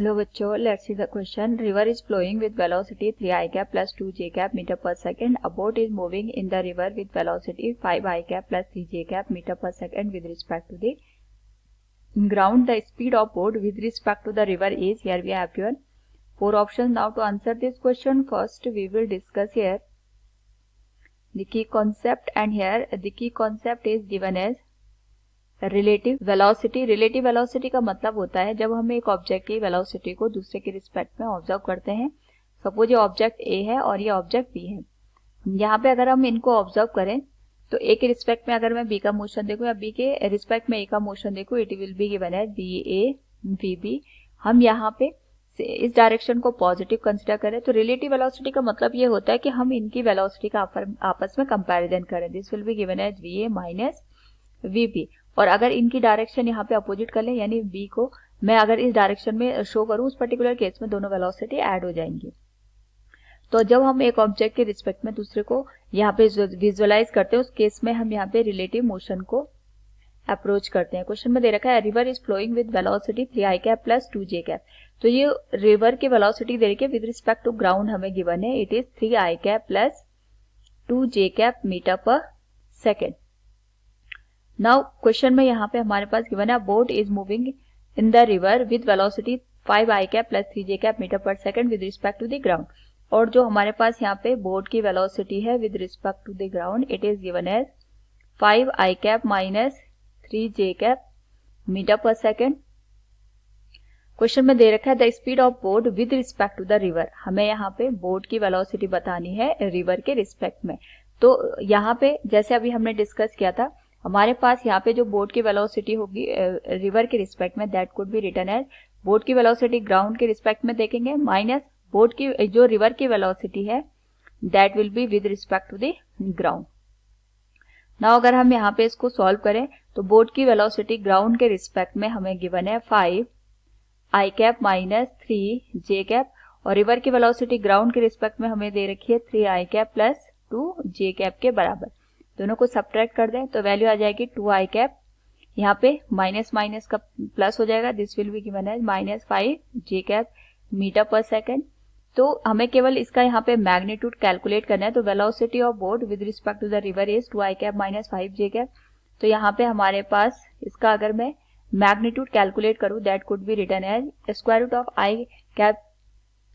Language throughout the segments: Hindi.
हेलो बच्चों, let's see the question. River is flowing with velocity 3 i cap plus 2 j cap meter per second. A boat is moving in the river with velocity 5 i cap plus 3 j cap meter per second with respect to the ground. The speed of boat with respect to the river is, here we have given 4 options. Now to answer this question, first we will discuss here the key concept, and here the key concept is given as relative velocity. Relative velocity का मतलब होता है जब हम एक ऑब्जेक्ट की वेलोसिटी को दूसरे के रिस्पेक्ट में ऑब्जर्व करते हैं. सपोज ये ऑब्जेक्ट ए है और ये ऑब्जेक्ट बी है. यहाँ पे अगर हम इनको ऑब्जर्व करें तो ए के रिस्पेक्ट में अगर मैं बी का मोशन देखूं या बी के रिस्पेक्ट में ए का मोशन देखूं, it will be given as B A B B. हम यहाँ पे इस डायरेक्शन को पॉजिटिव कंसिडर करें तो रिलेटिव वेलोसिटी का मतलब ये होता है कि हम इनकी वेलोसिटी का आपस में कंपैरिजन करें. This will be given as V A minus V B. और अगर इनकी डायरेक्शन यहाँ पे अपोजिट कर ले, यानी बी को मैं अगर इस डायरेक्शन में शो करूँ, उस पर्टिकुलर केस में दोनों वेलोसिटी ऐड हो जाएंगी. तो जब हम एक ऑब्जेक्ट के रिस्पेक्ट में दूसरे को यहाँ पे विजुअलाइज करते हैं, उस केस में हम यहाँ पे रिलेटिव मोशन को अप्रोच करते हैं. क्वेश्चन में दे रखा है river is flowing with velocity 3 i cap plus 2 j cap. तो ये रिवर की वेलोसिटी दे रखी है विद रिस्पेक्ट टू ग्राउंड हमें गिवन है. It is 3 i cap plus 2 j cap metre पर सेकेंड. नाउ क्वेश्चन में यहाँ पे हमारे पास गिवन है boat is moving in the river with velocity 5 i cap plus 3 j cap metre पर second with respect to the ground. और जो हमारे पास यहाँ पे बोट की वेलोसिटी है with respect to the ground, it is given as 5 i cap minus 3 j cap metre पर सेकेंड. क्वेश्चन में दे रखा है the speed of boat with respect to the river. हमें यहाँ पे बोट की वेलोसिटी बतानी है रिवर के रिस्पेक्ट में. तो यहाँ पे जैसे अभी हमने डिस्कस किया था, हमारे पास यहाँ पे जो बोट की वेलोसिटी होगी रिवर के रिस्पेक्ट में, that could be written as boat की वेलोसिटी ग्राउंड के रिस्पेक्ट में देखेंगे माइनस बोट की जो रिवर की वेलोसिटी है that will be with respect to the ground. Now अगर हम यहाँ पे इसको सॉल्व करें तो बोट की वेलोसिटी ग्राउंड के रिस्पेक्ट में हमें गिवन है 5 i cap minus 3 j cap, और रिवर की वेलोसिटी ग्राउंड के रिस्पेक्ट में हमें दे रखी है 3 i cap plus 2 j cap के बराबर. दोनों को सब्ट्रैक्ट कर दें तो वैल्यू आ जाएगी 2 i cap. यहाँ पे माइनस माइनस का प्लस हो जाएगा. This will be given as minus 5 j cap metre पर सेकेंड. तो हमें केवल इसका यहाँ पे मैग्नीट्यूड कैलकुलेट करना है. तो velocity of boat with respect to the river is 2 i cap minus 5 j cap. तो यहाँ पे हमारे पास इसका अगर मैं मैग्नीट्यूड कैलकुलेट करूँ, that could be written as square root of i cap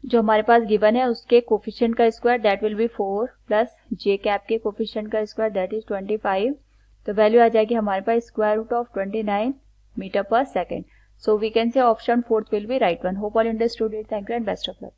जो हमारे पास गिवन है उसके कोफिशिएंट का square, that will be 4 plus j cap के कोफिशिएंट का स्क्वायर, दैट इज 25. तो वैल्यू आ जाएगी हमारे पास स्क्वायर रूट ऑफ 29 मीटर पर second. So we can say option 4th will be right one. Hope all understood it. Thank you and best of luck.